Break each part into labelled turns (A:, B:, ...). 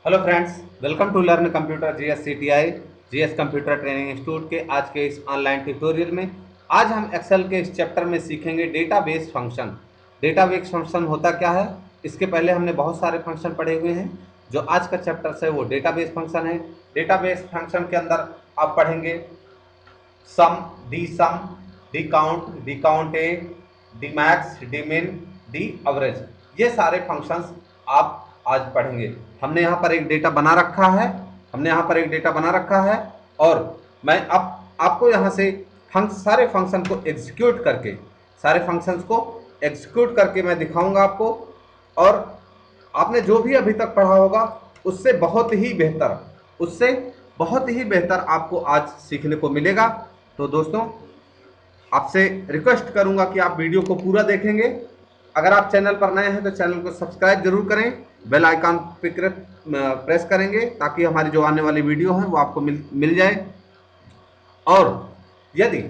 A: Hello friends, welcome to learn computer GS CTI GS computer training institute के आज के इस ऑनलाइन ट्यूटोरियल में आज हम एक्सेल के इस चैप्टर में सीखेंगे डेटाबेस फंक्शन। डेटाबेस फंक्शन होता क्या है? इसके पहले हमने बहुत सारे फंक्शन पढ़े हुए हैं। जो आज का चैप्टर है वो डेटाबेस फंक्शन है। डेटाबेस फंक्शन के अंदर आप पढ़ेंगे सम, डी काउंट, डी काउंट ए, डी मैक्स, डी मिन, डी एवरेज। ये सारे फंक्शंस आप आज पढ़ेंगे। हमने यहाँ पर एक डेटा बना रखा है और मैं अब आपको यहाँ से सारे फंक्शन को एग्जीक्यूट करके मैं दिखाऊंगा आपको। और आपने जो भी अभी तक पढ़ा होगा उससे बहुत ही बेहतर आपको आज सीखने को मिलेगा। तो दोस्तों, आपसे रिक्वेस्ट करूंगा कि आप वीडियो को पूरा देखेंगे। अगर आप चैनल पर नए हैं तो चैनल को सब्सक्राइब जरूर करें, बेल आइकन पे प्रेस करेंगे ताकि हमारी जो आने वाली वीडियो है वो आपको मिल जाए। और यदि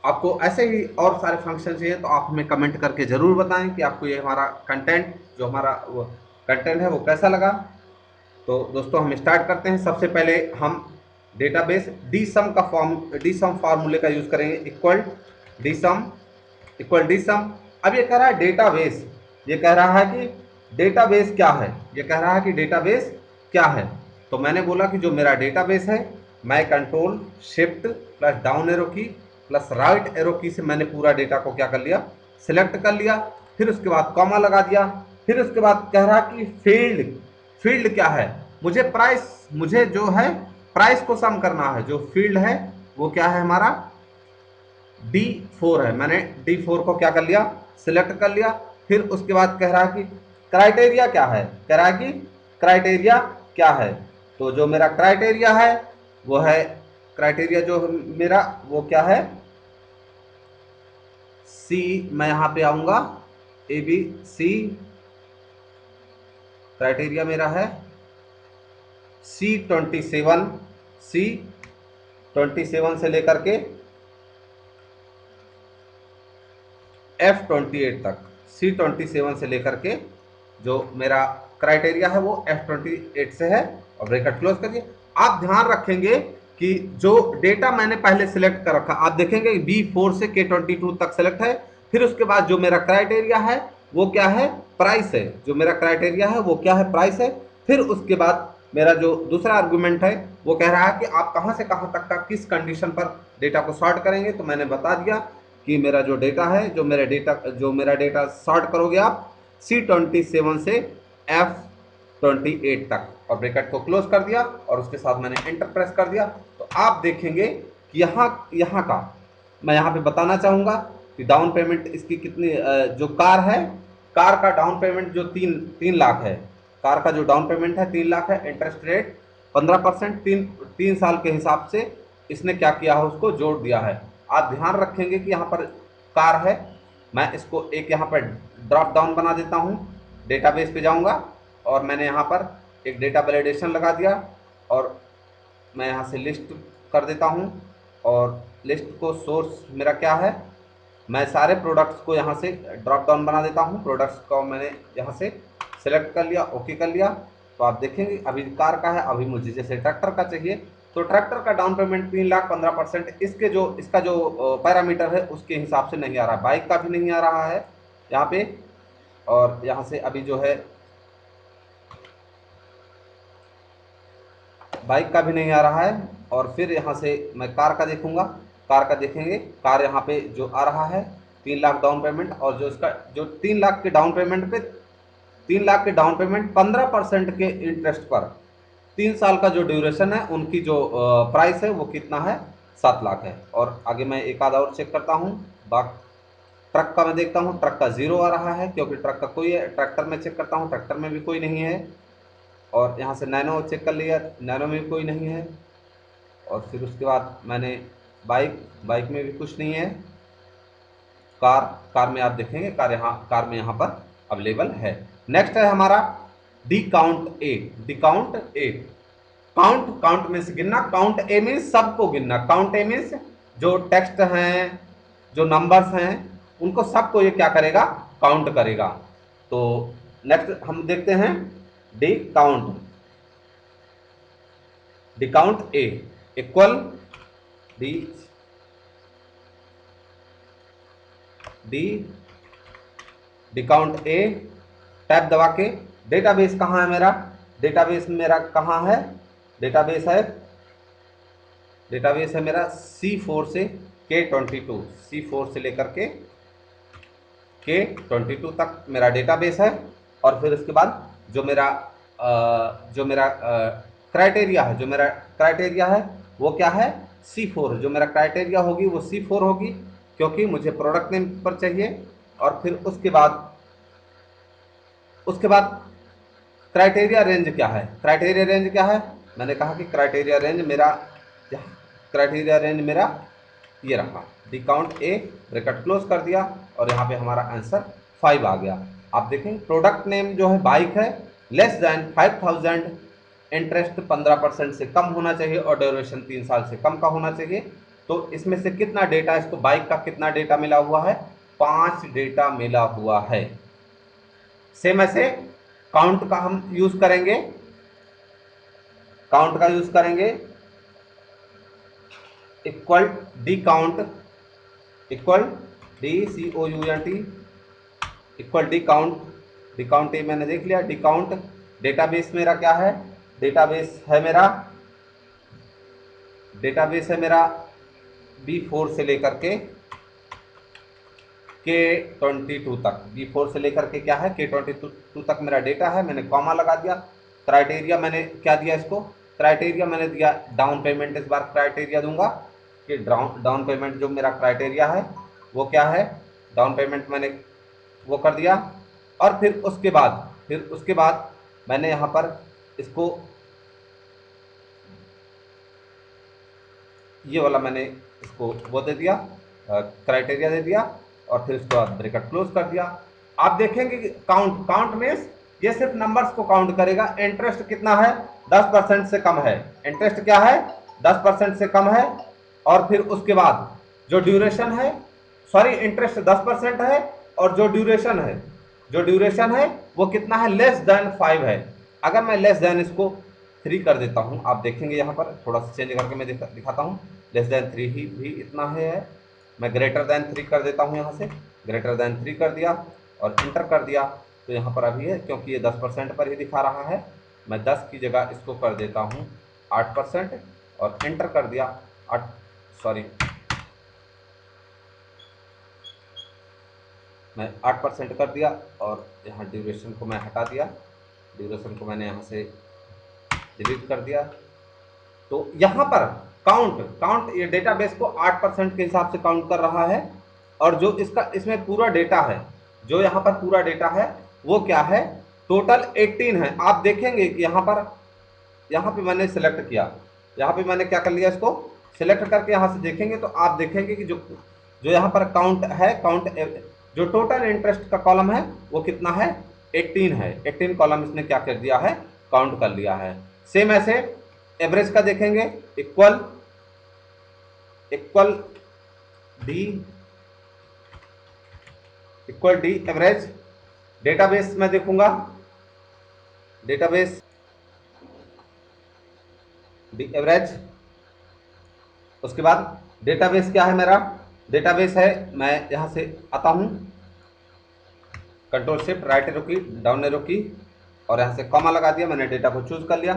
A: आपको ऐसे ही और सारे फंक्शन चाहिए तो आप हमें कमेंट करके जरूर बताएं कि आपको ये हमारा कंटेंट जो हमारा कंटेंट है वो कैसा लगा। तो दोस्तों, हम स्टार्ट करते हैं। सबसे पहले हम डेटाबेस डी सम फार्मूले का यूज करेंगे। डी सम डी सम। अब ये कह रहा है डेटाबेस, ये कह रहा है कि डेटाबेस क्या है। तो मैंने बोला कि जो मेरा डेटाबेस है, मैं control shift plus down arrow की प्लस राइट एरो की से मैंने पूरा डेटा को क्या कर लिया, सिलेक्ट कर लिया। फिर उसके बाद कॉमा लगा दिया। फिर उसके बाद कह रहा कि फील्ड क्या है, मुझे जो है प्राइस को सम करना है। जो फील्ड है वो क्या है, हमारा D4 है। मैंने D4 को क्या कर लिया, सिलेक्ट कर लिया। फिर उसके बाद कह रहा है कि क्राइटेरिया क्या है। तो जो मेरा क्राइटेरिया है वो है, वो क्या है, सी। मैं यहां पे आऊंगा, ABC। क्राइटेरिया मेरा है C27 से लेकर के F28 तक। C27 से लेकर के जो मेरा क्राइटेरिया है वो F28 से है। और ब्रैकेट क्लोज करिए। आप ध्यान रखेंगे कि जो डेटा मैंने पहले सिलेक्ट कर रखा, आप देखेंगे B4 से K22 तक सिलेक्ट है। फिर उसके बाद जो मेरा क्राइटेरिया है वो क्या है, प्राइस है। फिर उसके बाद मेरा जो दूसरा आर्गुमेंट है वो कह रहा है कि आप कहां से कहां तक का किस कंडीशन पर डेटा को सॉर्ट करेंगे। तो मैंने बता दिया कि मेरा जो डेटा है, जो मेरा डेटा सॉर्ट करोगे आप C27 से F28 तक, और ब्रैकेट को क्लोज कर दिया और उसके साथ मैंने एंटर प्रेस कर दिया। तो आप देखेंगे कि यहाँ का मैं यहाँ पे बताना चाहूंगा कि डाउन पेमेंट इसकी कितनी, जो कार है, कार का डाउन पेमेंट जो 3 लाख है। कार का जो डाउन पेमेंट है 3 लाख है। इंटरेस्ट रेट 15%, 3 साल के हिसाब से इसने क्या किया है, उसको जोड़ दिया है। आप ध्यान रखेंगे कि यहाँ पर कार है। मैं इसको एक यहाँ पर ड्रॉप डाउन बना देता हूँ। डेटाबेस पे जाऊँगा और मैंने यहाँ पर एक डेटा वैलिडेशन लगा दिया और मैं यहाँ से लिस्ट कर देता हूँ। और लिस्ट को सोर्स मेरा क्या है, मैं सारे प्रोडक्ट्स को यहाँ से ड्रॉप डाउन बना देता हूँ। प्रोडक्ट्स को मैंने यहाँ से सेलेक्ट कर लिया, ओके कर लिया। तो आप देखेंगे अभी कार का है। अभी मुझे जैसे ट्रैक्टर का चाहिए तो ट्रैक्टर का डाउन पेमेंट 3 लाख, 15%। इसका जो पैरामीटर है उसके हिसाब से नहीं आ रहा। बाइक का भी नहीं आ रहा है यहाँ पे। और यहाँ से अभी जो है बाइक का भी नहीं आ रहा है। और फिर यहाँ से मैं कार का देखूंगा, कार का देखेंगे। कार यहाँ पे जो आ रहा है 3 लाख डाउन पेमेंट, और जो इसका जो 3 लाख के डाउन पेमेंट पे 3 लाख के डाउन पेमेंट 15% के इंटरेस्ट पर 3 साल का जो ड्यूरेशन है, उनकी जो प्राइस है वो कितना है, 7 लाख है। और आगे मैं एक आधा और चेक करता हूँ। ट्रक का मैं देखता हूँ, ट्रक का 0 आ रहा है क्योंकि ट्रक का कोई है। ट्रैक्टर में चेक करता हूँ, ट्रैक्टर में भी कोई नहीं है। और यहाँ से नैनो चेक कर लिया, नैनो में भी कोई नहीं है। और फिर उसके बाद मैंने बाइक में भी कुछ नहीं है। कार में आप देखेंगे, कार में यहाँ पर अवेलेबल है। नेक्स्ट है हमारा डी काउंट ए। काउंट मीन्स गिनना, काउंट ए मीन्स सबको गिनना। काउंट ए मीन्स जो टेक्स्ट हैं, जो नंबर्स हैं, उनको सबको ये क्या करेगा, काउंट करेगा। तो नेक्स्ट हम देखते हैं D count. D count A equal D D D count A, tab दबा के डेटाबेस कहाँ है मेरा, डेटाबेस मेरा कहाँ है, डेटाबेस है मेरा C4 से K22, C4 से लेकर के K22 तक मेरा डेटाबेस है। और फिर उसके बाद जो मेरा क्राइटेरिया है, जो मेरा क्राइटेरिया है वो क्या है, C4। जो मेरा क्राइटेरिया होगी वो C4 होगी, क्योंकि मुझे प्रोडक्ट नेम पर चाहिए। और फिर उसके बाद क्राइटेरिया रेंज क्या है, क्राइटेरिया रेंज क्या है, मैंने कहा कि क्राइटेरिया रेंज मेरा ये रहा, डी काउंट ए, ब्रैकेट क्लोज कर दिया, और यहाँ पे हमारा आंसर 5 आ गया। आप देखें प्रोडक्ट नेम जो है बाइक है, लेस देन 5000, इंटरेस्ट 15% से कम होना चाहिए और ड्यूरेशन 3 साल से कम का होना चाहिए। तो इसमें से कितना डेटा, इसको बाइक का कितना डेटा मिला हुआ है, 5 डेटा मिला हुआ है। सेम ऐसे काउंट का हम यूज करेंगे, equal D count, equal DCOUNT, equal D count A मैंने देख लिया, डी काउंट। डेटाबेस मेरा क्या है, डेटाबेस है मेरा B4 से लेकर के K22 तक, B4 से लेकर के क्या है K22 तक मेरा डेटा है। मैंने कॉमा लगा दिया। क्राइटेरिया मैंने क्या दिया इसको, क्राइटेरिया मैंने दिया डाउन पेमेंट। इस बार क्राइटेरिया दूंगा कि डाउन पेमेंट जो मेरा क्राइटेरिया है वो क्या है, डाउन पेमेंट मैंने वो कर दिया। और फिर उसके बाद मैंने यहाँ पर इसको ये वाला मैंने इसको वो दे दिया, क्राइटेरिया दे दिया, और फिर उसके बाद ब्रैकेट क्लोज कर दिया। आप देखेंगे कि काउंट मीन्स ये सिर्फ नंबर्स को काउंट करेगा। इंटरेस्ट कितना है, 10% से कम है, इंटरेस्ट क्या है 10% से कम है। और फिर उसके बाद जो ड्यूरेशन है, सॉरी इंटरेस्ट 10% है, और जो ड्यूरेशन है वो कितना है, लेस देन 5 है। अगर मैं लेस देन इसको 3 कर देता हूं, आप देखेंगे यहाँ पर थोड़ा सा चेंज करके मैं दिखाता हूँ। लेस देन 3 ही भी इतना है, मैं ग्रेटर देन 3 कर देता हूँ, यहाँ से ग्रेटर देन 3 कर दिया और इंटर कर दिया। तो यहाँ पर अभी है, क्योंकि ये 10% पर ही दिखा रहा है, मैं 10 की जगह इसको कर देता हूँ 8% और इंटर कर दिया। मैं 8% कर दिया, और यहाँ ड्यूरेशन को मैं हटा दिया, ड्यूरेशन को मैंने यहाँ से डिलीट कर दिया। तो यहाँ पर काउंट ये डेटाबेस को 8% के हिसाब से काउंट कर रहा है। और जो इसमें पूरा डेटा है, जो यहाँ पर पूरा डेटा है वो क्या है, टोटल 18 है। आप देखेंगे कि यहाँ पे मैंने सिलेक्ट किया, यहाँ पे मैंने क्या कर लिया, इसको सिलेक्ट करके यहाँ से देखेंगे तो आप देखेंगे कि जो यहाँ पर जो टोटल इंटरेस्ट का कॉलम है वो कितना है, 18 है। 18 कॉलम इसने क्या कर दिया है, काउंट कर लिया है। सेम ऐसे एवरेज का देखेंगे, इक्वल डी एवरेज। डेटाबेस में देखूंगा, डेटाबेस डी एवरेज। उसके बाद डेटाबेस क्या है मेरा, डेटाबेस है, मैं यहां से आता हूं, कंट्रोल शिफ्ट राइट एरो की, डाउन एरो की, और यहां से कॉमा लगा दिया, मैंने डेटा को चूज कर लिया।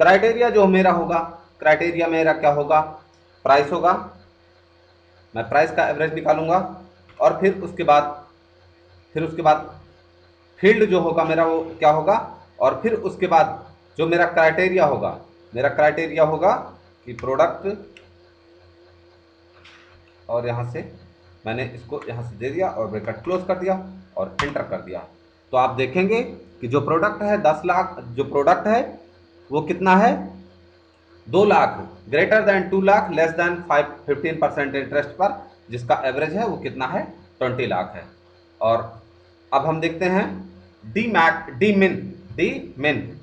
A: क्राइटेरिया जो मेरा होगा, क्राइटेरिया मेरा क्या होगा, प्राइस होगा। मैं प्राइस का एवरेज निकालूंगा। और फिर उसके बाद फील्ड जो होगा मेरा वो क्या होगा, और फिर उसके बाद जो मेरा क्राइटेरिया होगा कि प्रोडक्ट, और यहाँ से मैंने इसको यहाँ से दे दिया और ब्रैकेट क्लोज कर दिया और एंटर कर दिया। तो आप देखेंगे कि जो प्रोडक्ट है 10 लाख, जो प्रोडक्ट है वो कितना है, 2 lakh, greater than 2 lakh, less than 15% interest पर, जिसका एवरेज है वो कितना है, 20 लाख है। और अब हम देखते हैं डी मिन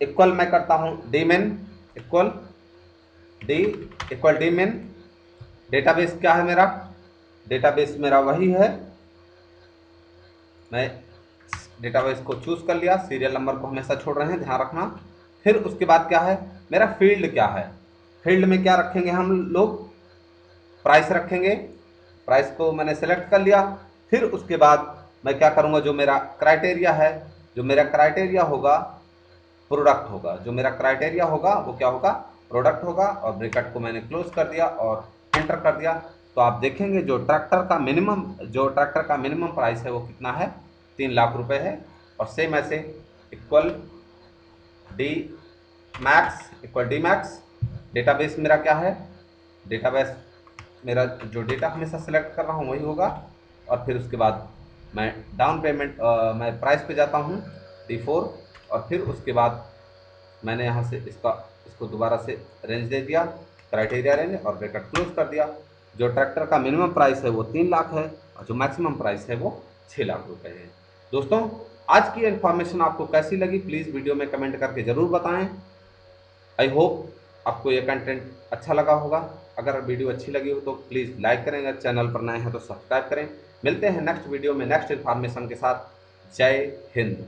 A: इक्वल मैं करता हूं डी मिन इक्वल डी मिन। डेटाबेस क्या है मेरा, डेटाबेस मेरा वही है, मैं डेटाबेस को चूज कर लिया, सीरियल नंबर को हमेशा छोड़ रहे हैं, ध्यान रखना। फिर उसके बाद क्या है, मेरा फील्ड क्या है, फील्ड में क्या रखेंगे हम लोग, प्राइस रखेंगे। प्राइस को मैंने सेलेक्ट कर लिया। फिर उसके बाद मैं क्या करूंगा, जो मेरा क्राइटेरिया है, जो मेरा क्राइटेरिया होगा प्रोडक्ट होगा, जो मेरा क्राइटेरिया होगा वो क्या होगा, प्रोडक्ट होगा। और ब्रैकेट को मैंने क्लोज कर दिया और एंटर कर दिया। तो आप देखेंगे जो ट्रैक्टर का मिनिमम प्राइस है वो कितना है, 3 लाख रुपए है। और सेम ऐसे इक्वल डी मैक्स, डेटाबेस मेरा क्या है, डेटाबेस मेरा जो डेटा हमेशा सेलेक्ट कर रहा हूँ वही होगा। और फिर उसके बाद मैं डाउन पेमेंट मैं प्राइस पे जाता हूँ D4। और फिर उसके बाद मैंने यहाँ से इसको दोबारा से रेंज दे दिया, क्राइटेरिया रेंज, और ब्रैकेट क्लोज कर दिया। जो ट्रैक्टर का मिनिमम प्राइस है वो 3 लाख है और जो मैक्सिमम प्राइस है वो 6 लाख रुपए है। दोस्तों, आज की इन्फॉर्मेशन आपको कैसी लगी प्लीज़ वीडियो में कमेंट करके ज़रूर बताएं। आई होप आपको ये कंटेंट अच्छा लगा होगा। अगर वीडियो अच्छी लगी हो तो प्लीज़ लाइक करें, अगर चैनल पर नए हैं तो सब्सक्राइब करें। मिलते हैं नेक्स्ट वीडियो में नेक्स्ट इन्फॉर्मेशन के साथ। जय हिंद।